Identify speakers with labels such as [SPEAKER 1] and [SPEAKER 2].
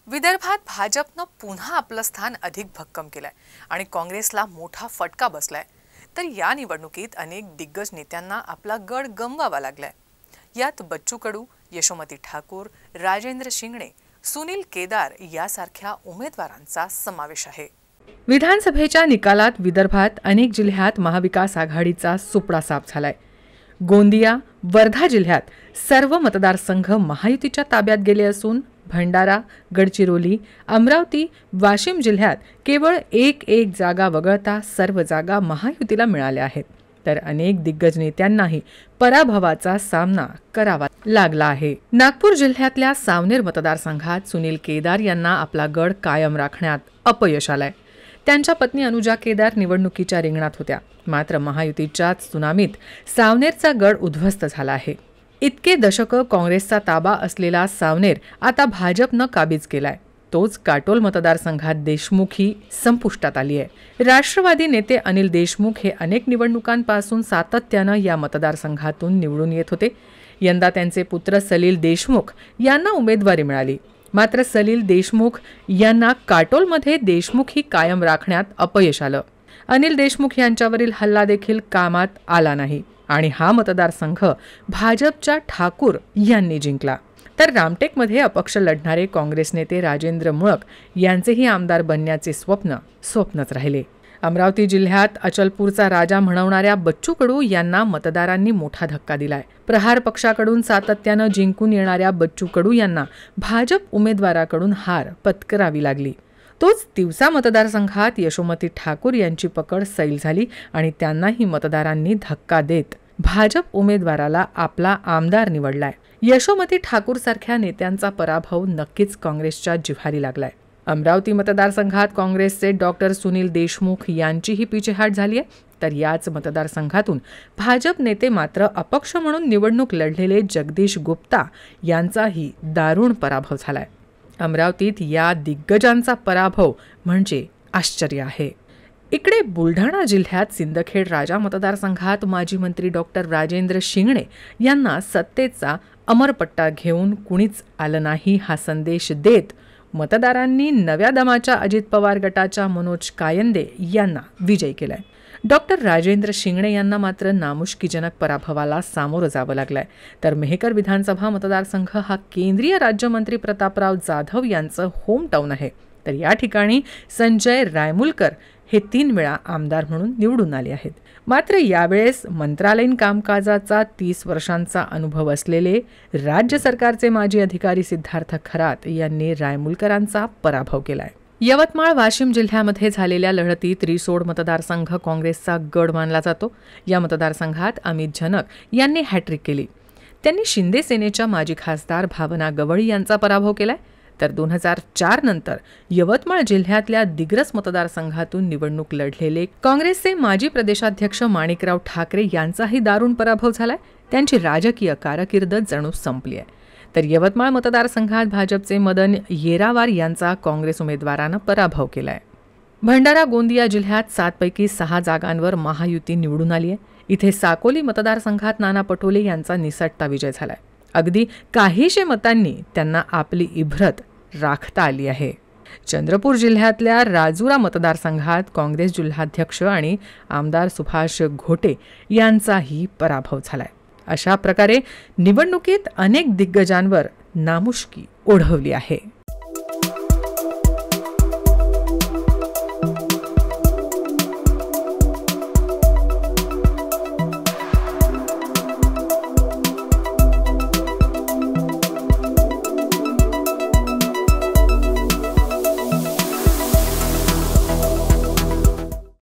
[SPEAKER 1] विदर्भात भाजपनं पुन्हा आपलं स्थान अधिक भक्कम केलंय आणि काँग्रेसला मोठा फटका बसलाय। तर या निवडणुकीत अनेक दिग्गज नेत्यांना आपला गड गमवावा लागलाय। यात बच्चू कडू, यशोमती ठाकूर, राजेंद्र शिंगणे, सुनील केदार यासारख्या उमेदवारांचा समावेश आहे।
[SPEAKER 2] विधानसभेच्या निकालात विदर्भात अनेक जिल्ह्यात महाविकास आघाडीचा सुपडा साफ झालाय। गोंदिया, वर्धा जिल्ह्यात सर्व मतदारसंघ महायुतीच्या ताब्यात गेले असून भंडारा, गडचिरोली, अमरावती, वाशिम जिल्ह्यात केवळ एक जागा वगळता सर्व जागा महायुतीला मिळाल्या आहेत। तर अनेक दिग्गज नेत्यांनाही पराभवाचा सामना करावा लागला आहे। नागपूर जिल्ह्यातल्या सावनेर मतदारसंघात सुनील केदार यांना आपला गड कायम राखण्यात अपयश आलंय। त्यांच्या पत्नी अनुजा केदार निवडणुकीच्या रिंगणात होत्या, मात्र महायुतीच्या त्सुनामीत सावनेरचा गड उद्ध्वस्त झाला आहे। इतके दशकं काँग्रेसचा ताबा असलेला सावनेर आता भाजपनं काबीज केलाय। तोच काटोल मतदारसंघात देशमुखी संपुष्टात आली आहे। राष्ट्रवादी नेते अनिल देशमुख हे अनेक निवडणुकांपासून सातत्यानं या मतदारसंघातून निवडून येत होते। यंदा त्यांचे पुत्र सलील देशमुख यांना उमेदवारी मिळाली, मात्र सलील देशमुख यांना काटोलमध्ये देशमुखी कायम राखण्यात अपयश आलं। अनिल देशमुख यांच्यावरील हल्ला देखील कामात आला नाही आणि हा मतदारसंघ भाजपच्या ठाकूर यांनी जिंकला। तर रामटेकमध्ये अपक्ष लढणारे काँग्रेस नेते राजेंद्र मुळक यांचेही आमदार बनण्याचे स्वप्नच राहिले। अमरावती जिल्ह्यात अचलपूरचा राजा म्हणवणाऱ्या बच्चू कडू यांना मतदारांनी मोठा धक्का दिलाय। प्रहार पक्षाकडून सातत्यानं जिंकून येणाऱ्या बच्चू कडू यांना भाजप उमेदवाराकडून हार पत्करावी लागली। तोच तिवसा मतदारसंघात यशोमती ठाकूर यांची पकड सैल झाली आणि त्यांनाही मतदारांनी धक्का देत भाजप उमेदवाराला आपला आमदार निवडलाय। यशोमती ठाकूर सारख्या नेत्यांचा पराभव नक्कीच काँग्रेसच्या जिव्हारी लागलाय। अमरावती मतदारसंघात काँग्रेसचे डॉक्टर सुनील देशमुख यांचीही पिछेहाट झाली आहे। तर याच मतदारसंघातून भाजप नेते मात्र अपक्ष म्हणून निवडणूक लढलेले जगदीश गुप्ता यांचाही दारुण पराभव झालाय। अमरावतीत या दिग्गजांचा पराभव म्हणजे आश्चर्य आहे। इकडे बुलढाणा जिल्ह्यात सिंदखेड राजा मतदारसंघात माजी मंत्री डॉक्टर राजेंद्र शिंगणे यांना सत्तेचा अमरपट्टा घेऊन कुणीच आलं नाही हा संदेश देत मतदारांनी नव्या दमाच्या अजित पवार गटाच्या मनोज कायंदे यांना विजयी केलाय। डॉक्टर राजेंद्र शिंगणे यांना मात्र नामुष्कीजनक पराभवाला सामोरं जावं लागलंय। तर मेहकर विधानसभा मतदारसंघ हा केंद्रीय राज्यमंत्री प्रतापराव जाधव यांचं होम टाऊन आहे। तर या ठिकाणी संजय रायमुलकर हे 3 वेळा आमदार म्हणून निवडून आले आहेत। मात्र यावेळेस मंत्रालयीन कामकाजाचा 30 वर्षांचा अनुभव असलेले राज्य सरकारचे माजी अधिकारी सिद्धार्थ खरात यांनी रायमुलकरांचा पराभव केलाय। यवतमाळ, वाशिम जिल्ह्यामध्ये झालेल्या लढतीत रिसोड मतदारसंघ काँग्रेसचा गड मानला जातो। या मतदारसंघात अमित जनक यांनी हॅट्रिक केली। त्यांनी शिंदे सेनेच्या माजी खासदार भावना गवळी यांचा पराभव केलाय। तर 2004 नंतर यवतमाळ जिल्ह्यातल्या दिग्रस मतदारसंघातून निवडणूक लढलेले काँग्रेसचे माजी प्रदेशाध्यक्ष माणिकराव ठाकरे यांचाही दारुण पराभव झालाय। त्यांची राजकीय कारकीर्द जणू संपली आहे। तर यवतमाळ मतदारसंघात भाजपचे मदन येरावार यांचा काँग्रेस उमेदवारानं पराभव केलाय। भंडारा, गोंदिया जिल्ह्यात 7 पैकी 6 जागांवर महायुती निवडून आली आहे। इथे साकोली मतदारसंघात नाना पटोले यांचा निसटता विजय झालाय। अगदी काहीशे मतांनी त्यांना आपली इभ्रत राखता आली आहे। चंद्रपूर जिल्ह्यातल्या राजुरा मतदारसंघात काँग्रेस जिल्हाध्यक्ष आणि आमदार सुभाष घोटे यांचाही पराभव झालाय। अशा प्रकारे निवडणुकीत अनेक दिग्गजांवर नामुष्की ओढवली आहे।